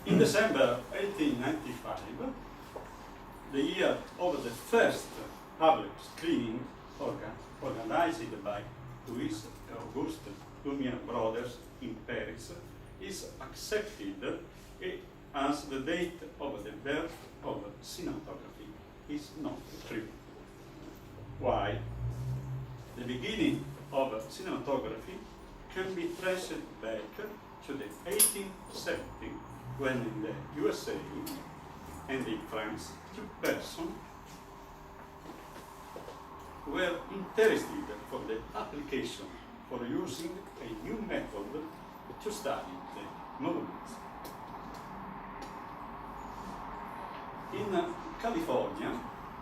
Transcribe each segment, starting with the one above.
In December 1895, the year of the first public screening organized by Louis Auguste Lumiere brothers in Paris, is accepted as the date of the birth of cinematography is not true. Why? The beginning of cinematography can be traced back to the 1870, when in the USA and in France, two persons were interested for the application for using a new method to study the movements. In California,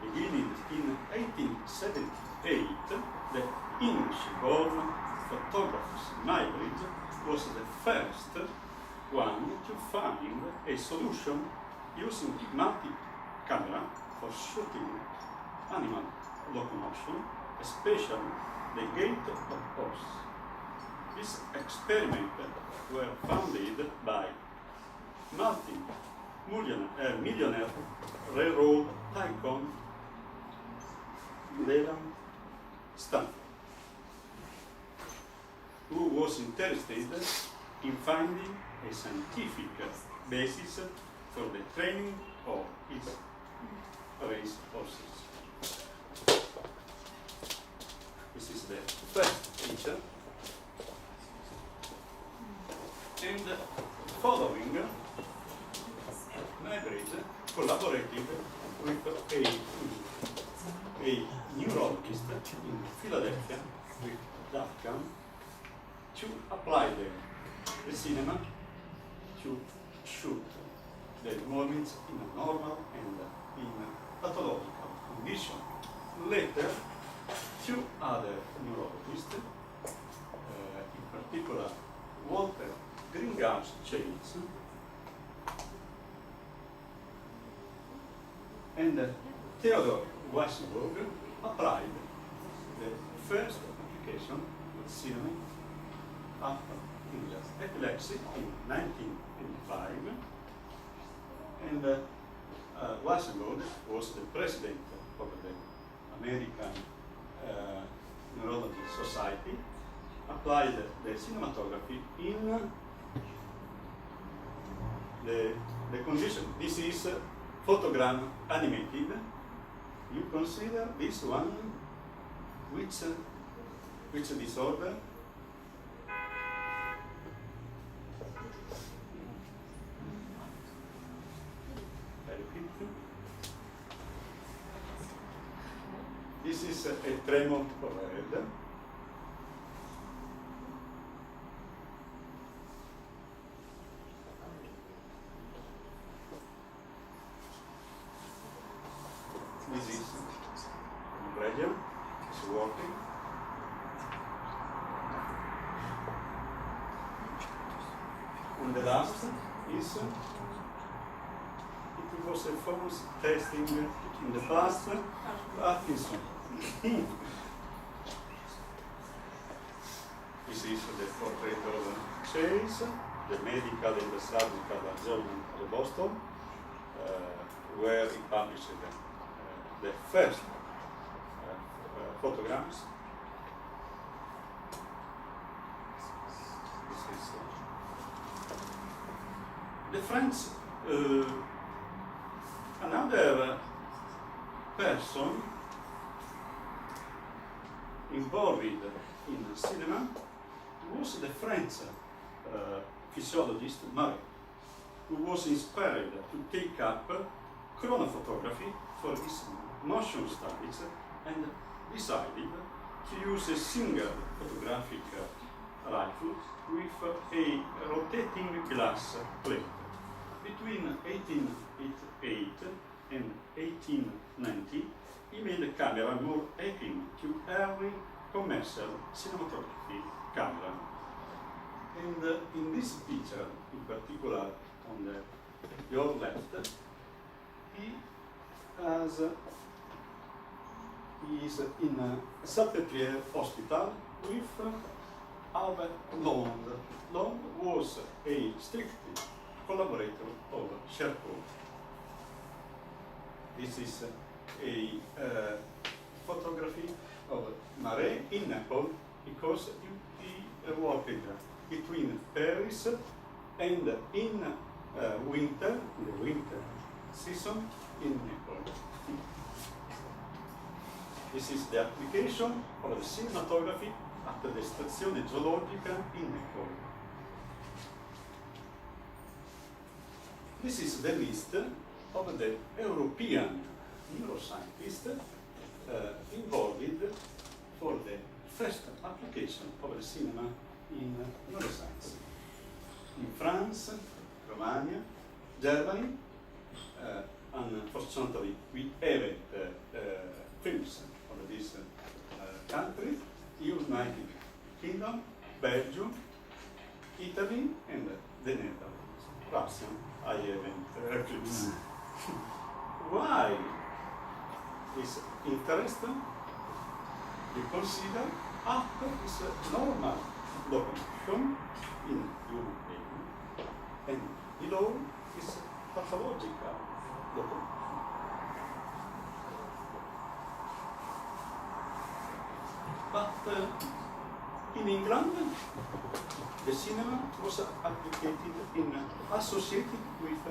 beginning in 1878, the English-born photographer Muybridge was the first one to find a solution using multi-camera for shooting animal locomotion, especially the gait of horse. This experiment were founded by multi-millionaire railroad tycoon Leland Stanford, who was interested in finding a scientific basis for the training of his race horses. This is the first picture. And following, Muybridge collaborated with a neurologist in Philadelphia with Duncan to apply the cinema to shoot the movements in a normal and in a pathological condition. Later, two other neurologists, in particular Walter Gringas-Chase and Theodore Weissenberg, applied the first application of cinema after epilepsy in 1985, and Weissenberg was the president of the American Neurology Society, applied the cinematography in the condition. This is photogram animated. You consider this one which disorder? I repeat. This is a tremor of a head. This is pressure, it's working. And the last is, it was a famous testing in the past, Parkinson. This is the portrait of Chase, the medical and the surgical journal of Boston, where he published the first photograms. This is the French. Another person involved in cinema was the French physiologist Marais, who was inspired to take up chronophotography for his motion studies and decided to use a single photographic rifle with a rotating glass plate. Between 1888 and 1890, he made the camera more akin to early commercial cinematography camera. And in this picture, in particular on your left, he is in a Salpêtrière hospital with Albert Lond. Lond was a strictly collaborator of Charcot. This is a photography of Marais in Naples, because he worked between Paris and in the winter season in Naples. This is the application of the cinematography at the Stazione Zoologica in Naples. This is the list of the European neuroscientists involved for the first application of the cinema in neuroscience. In France, Romania, Germany, unfortunately we haven't films of this country, United Kingdom, Belgium, Italy, and the Netherlands. Russia, I haven't films. Why is interesting? You consider after this normal location in human being, and below is pathological location. But in England, the cinema was associated with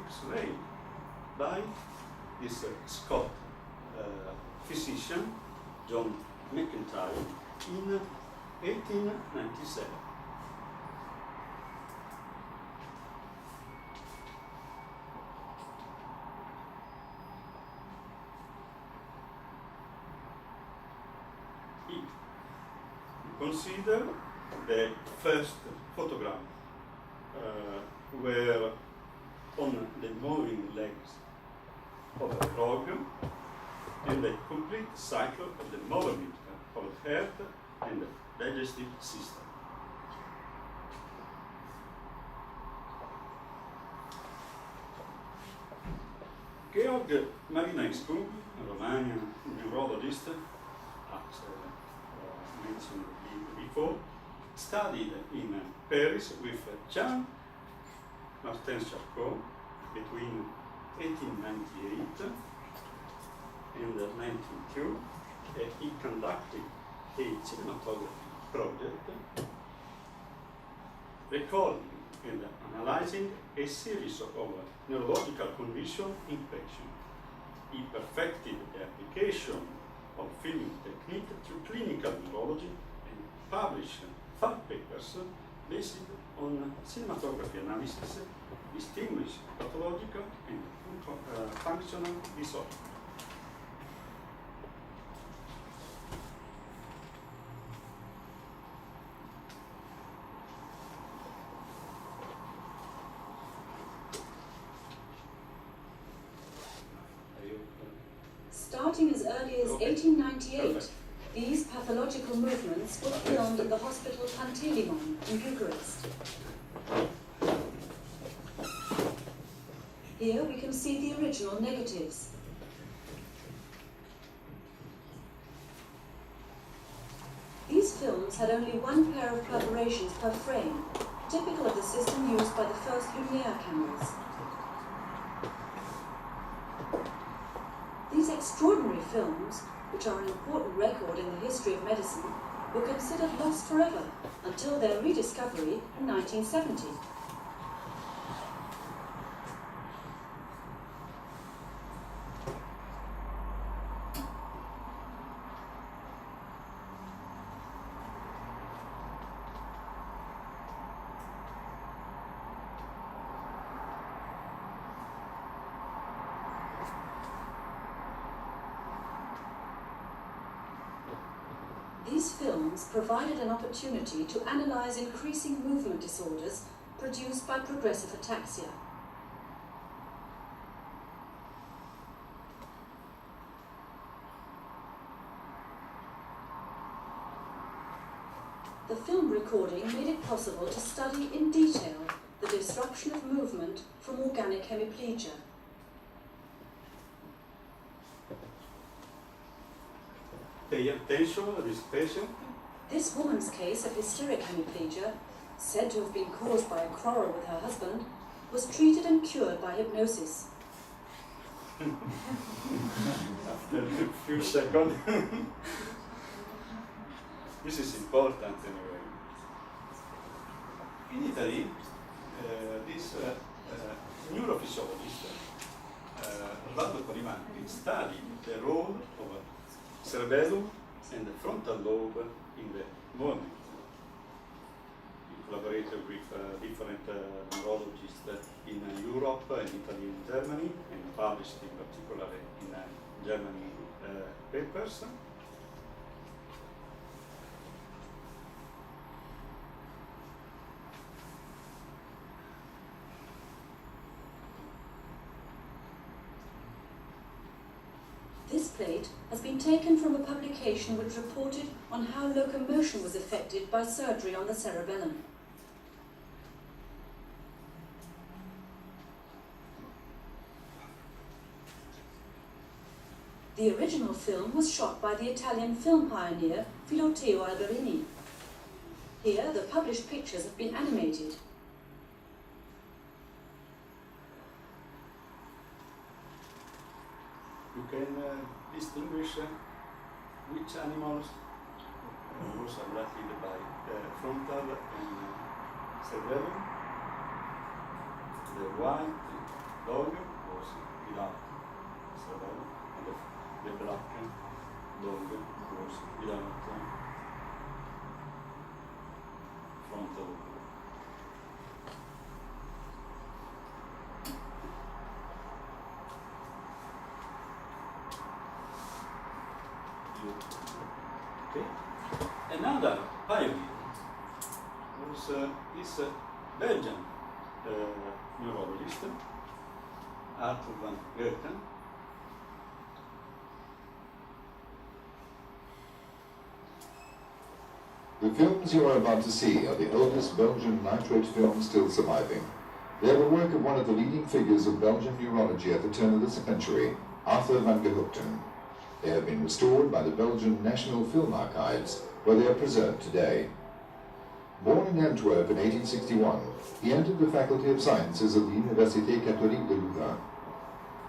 X-ray by this Scott physician, John McIntyre, in 1897. He considered the first photograph were on the moving legs of the frog and the complete cycle of the movement of the heart and the digestive system. Georg Marinescu, a Romanian neurologist, as mentioned before, studied in Paris with Jean-Martin Charcot between 1898 and 1902. He conducted a cinematography project recording and analyzing a series of neurological conditions in patients. He perfected the application of filming technique to clinical neurology and published 5 papers based on cinematography analysis, distinguished pathological and functional disorder. Starting as early as 1898, these pathological movements were filmed at the hospital Pantelimon in Bucharest. Here we can see the original negatives. These films had only one pair of perforations per frame, typical of the system used by the first Lumiere cameras. These extraordinary films, which are an important record in the history of medicine, were considered lost forever until their rediscovery in 1970. These films provided an opportunity to analyze increasing movement disorders produced by progressive ataxia. The film recording made it possible to study in detail the disruption of movement from organic hemiplegia. Pay attention to this patient. This woman's case of hysteric hemiplegia, said to have been caused by a quarrel with her husband, was treated and cured by hypnosis. After a few seconds. This is important anyway. In Italy, this neurophysiologist, Osvaldo Corivanti, studied the role of cerebellum and the frontal lobe in the movement. He collaborated with different neurologists in Europe, in Italy and Germany, and published in particular in Germany papers. This plate has been taken from a publication which reported on how locomotion was affected by surgery on the cerebellum. The original film was shot by the Italian film pioneer Filoteo Alberini. Here, the published pictures have been animated. You can distinguish which animals was abducted by frontal and cerebellum. The white dog was without cerebellum, and the black dog was without frontal. Okay. Another pioneer was this Belgian neurologist, Arthur van Goethen. The films you are about to see are the oldest Belgian nitrate films still surviving. They are the work of one of the leading figures of Belgian neurology at the turn of the century, Arthur van Goethen. They have been restored by the Belgian National Film Archives, where they are preserved today. Born in Antwerp in 1861, he entered the Faculty of Sciences of the Université Catholique de Louvain.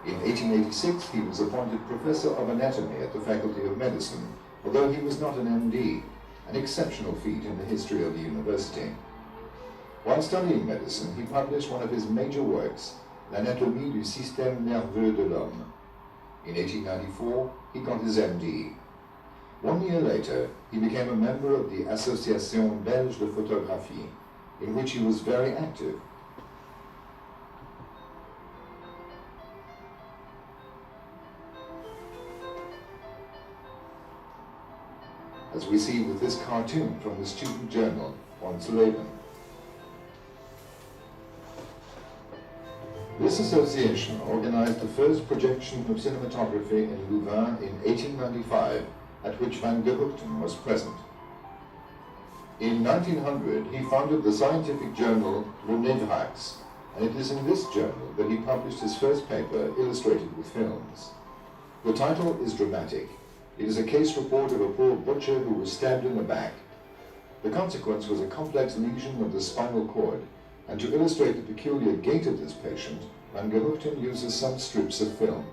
In 1886, he was appointed Professor of Anatomy at the Faculty of Medicine, although he was not an MD, an exceptional feat in the history of the university. While studying medicine, he published one of his major works, L'anatomie du système nerveux de l'homme. In 1894, he got his MD. 1 year later, he became a member of the Association Belge de Photographie, in which he was very active. As we see with this cartoon from the student journal, Ons Leven. This association organized the first projection of cinematography in Louvain in 1895, at which Van Goethen was present. In 1900, he founded the scientific journal Le Nevrax, and it is in this journal that he published his first paper illustrated with films. The title is dramatic. It is a case report of a poor butcher who was stabbed in the back. The consequence was a complex lesion of the spinal cord, and to illustrate the peculiar gait of this patient, Van Goethen uses some strips of film.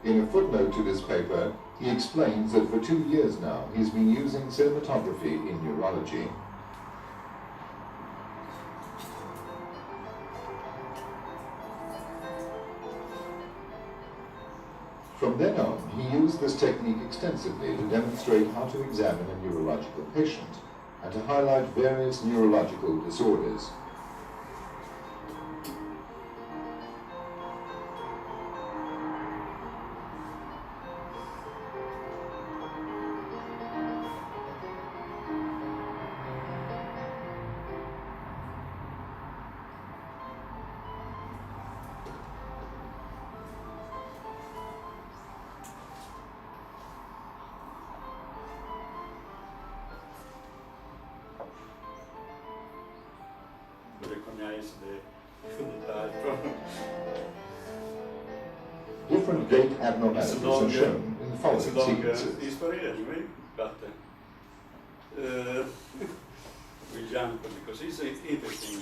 In a footnote to this paper, he explains that for 2 years now he's been using cinematography in neurology. From then on, he used this technique extensively to demonstrate how to examine a neurological patient and to highlight various neurological disorders. Recognize the type. Different gait abnormalities are shown in the following it's a long sequences. history anyway, but we jump because it's interesting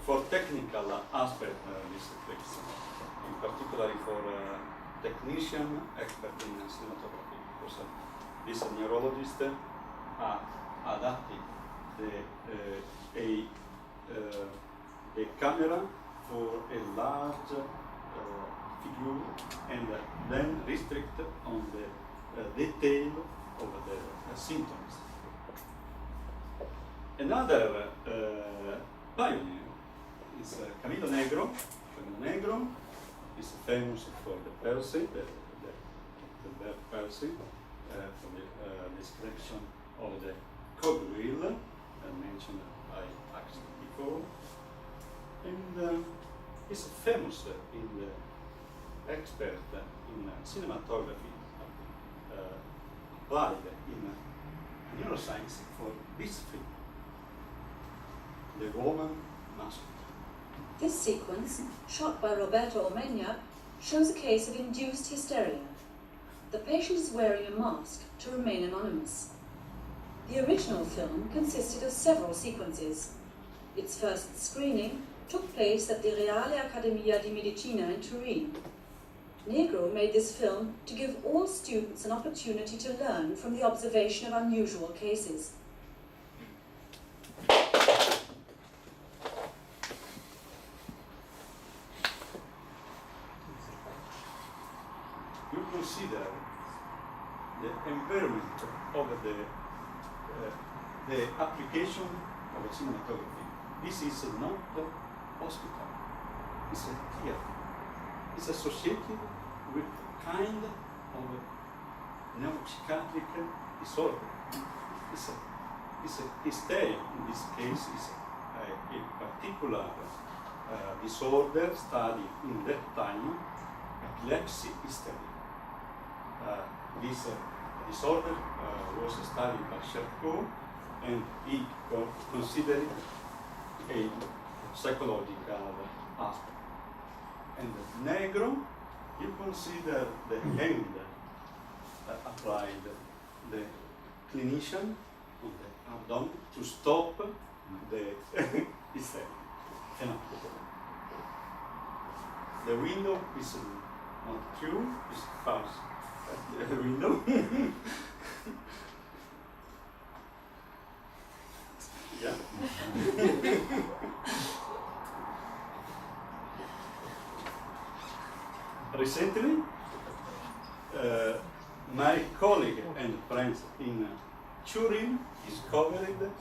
for technical aspect this place, in particular for technician expert in cinematography, because this neurologist adapted the camera for a large figure and then restrict on the detail of the symptoms. Another pioneer is Camillo Negro. Camillo Negro is famous for the palsy, the bad palsy, for the description of the cogwheel mentioned by Axel before, and is famous in the expert in cinematography applied in neuroscience for this film, the Roman mask. This sequence, shot by Roberto Omegna, shows a case of induced hysteria. The patient is wearing a mask to remain anonymous. The original film consisted of several sequences. Its first screening took place at the Reale Accademia di Medicina in Turin. Negro made this film to give all students an opportunity to learn from the observation of unusual cases. You consider the environment of the application of cinematography. This is not a hospital, it's a theater. It's associated with kind of neuropsychiatric disorder. It's a hysteria. In this case, is a particular disorder studied in that time, epilepsy hysteria. This disorder was studied by Charcot, and he considered a psychological aspect. And Negro, you consider the hand applied the clinician on the abdomen to stop the hysteria. The window is not true, it's false. The window. Yeah. Recently, my colleague and friends in Turin discovered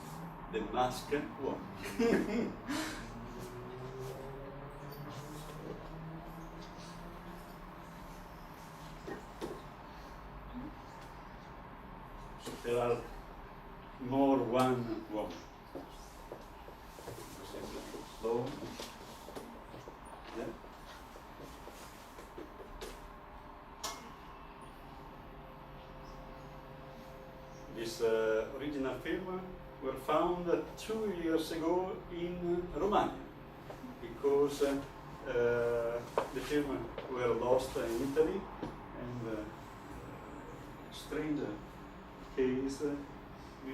the masked woman. There are more one woman. Slow. Yeah. This original film were found 2 years ago in Romania because the film were lost in Italy, and strange case we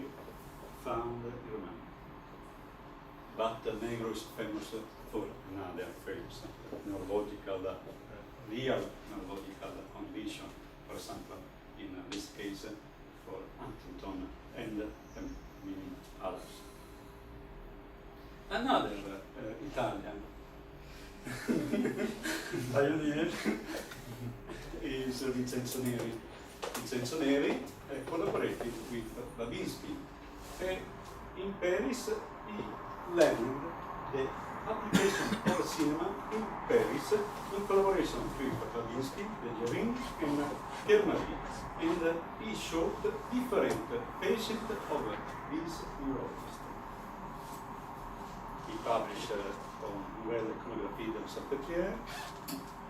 found in Romania. But Negro is famous for another famous neurological, real neurological condition, for example, in this case for Huntington and many others. Another Italian pioneer is Vincenzo Neri. Vincenzo Neri collaborated with Babinski. In Paris, he learned the application of cinema in Paris in collaboration with Babinski, Legerin, and Pierre Marie, and he showed different patients of this neurologist. He published on Nouvelle Iconographie de Salpêtrière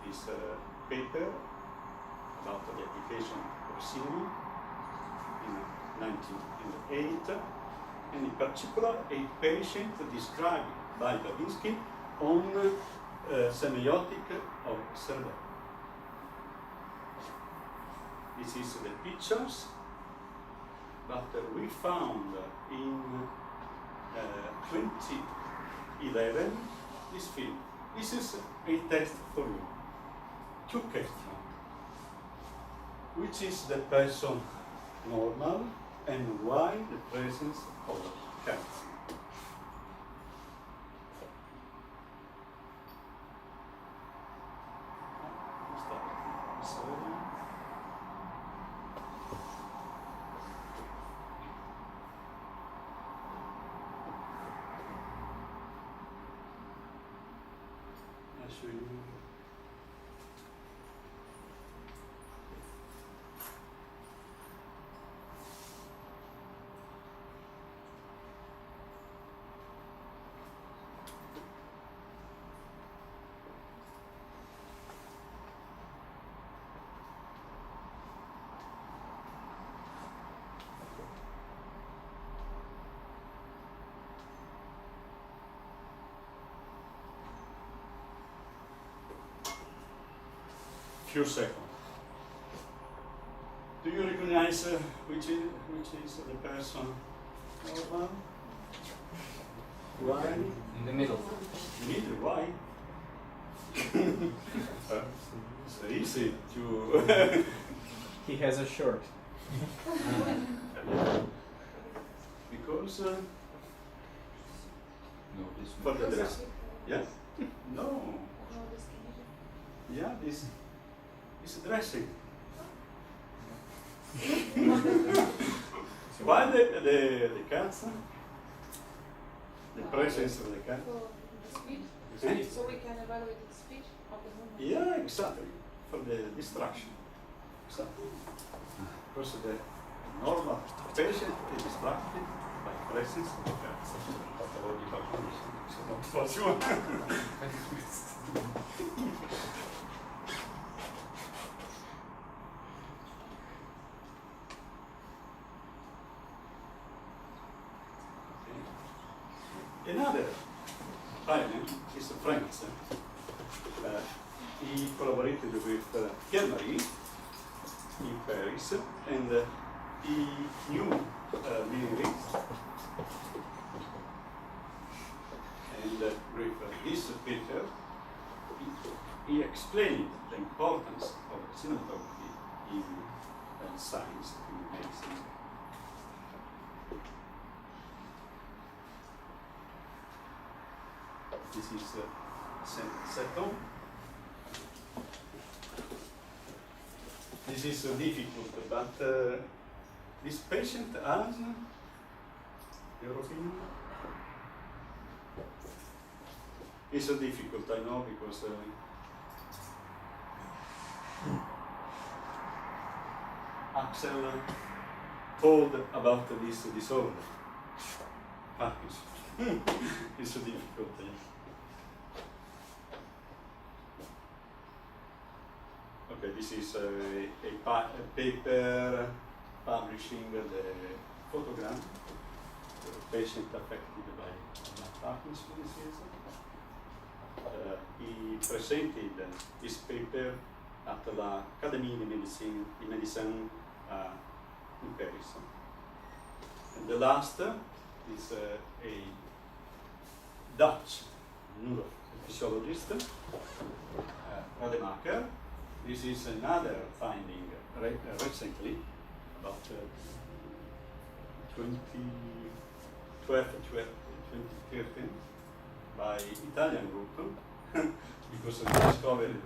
his paper about the application of cinema in 1908, and in particular a patient described by Babinski on semiotic of cerebellum. this is the pictures that we found in 2011 this film. This is a test for you. 2 questions. Which is the person normal and why the presence of cats? Few seconds. Do you recognize which is the person? Normal? Why? In the middle. Middle, why? It's easy to. He has a shirt. Because No, this for the dress. Yeah? No. Yeah, this dressing. Why the cats? The presence of the cat? For the speed, Eh? so we can evaluate the speed of the movement. Yeah, exactly. For the distraction. Exactly. Because the normal patient is distracted by presence of the cat. Pathological condition. So not possible. Another pioneer is a French. He collaborated with Pierre-Marie in Paris, and he knew lyrics. And with this paper, he explained the importance of cinematography in science, in medicine. This is Seton. This is difficult, but this patient has, your opinion? It's difficult, I know, because Axel told about this disorder. Parkinson. It's difficult. Okay, this is a paper publishing the photogram of a patient affected by Parkinson's disease. He presented his paper at la Académie de Médecine in Paris. And the last is a Dutch neurophysiologist, Rademacher. This is another finding recently, about 2013, by Italian group, because they discovered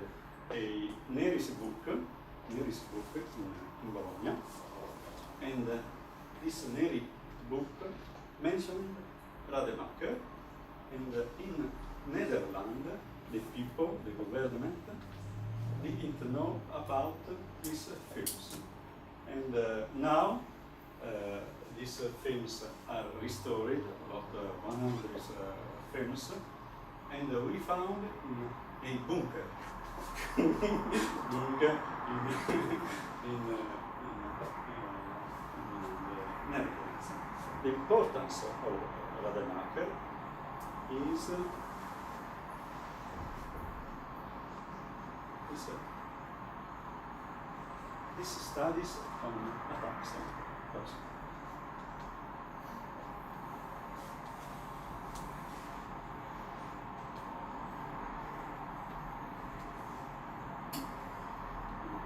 a Neris book in Bologna, and this Neri book mentioned Rademacher, and in Netherlands, the people, the government, didn't know about these films. And now these films are restored, about 100 films, and we found in a bunker. Bunker in the Netherlands. The importance of Rademacher is these studies on ataxia also.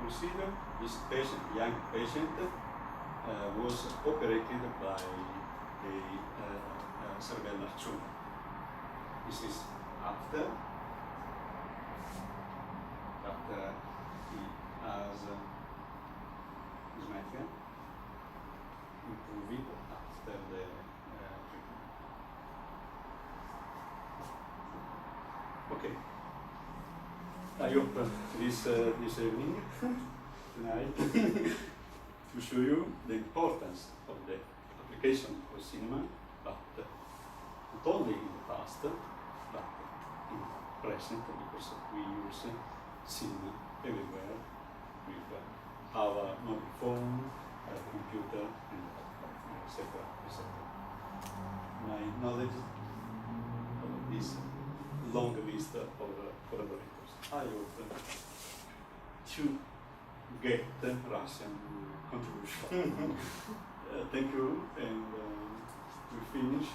Consider this patient, young patient, was operated by a cerebellar tumor. This is after he has dyslexia, improved after the treatment. Okay. I hope this evening, tonight, to show you the importance of the application of cinema, but not only in the past, but in the present, because we use cinema everywhere with our mobile phone, computer, and etc. etc. My knowledge of this long list of collaborators. I hope to get Russian contribution. Thank you, and we finish.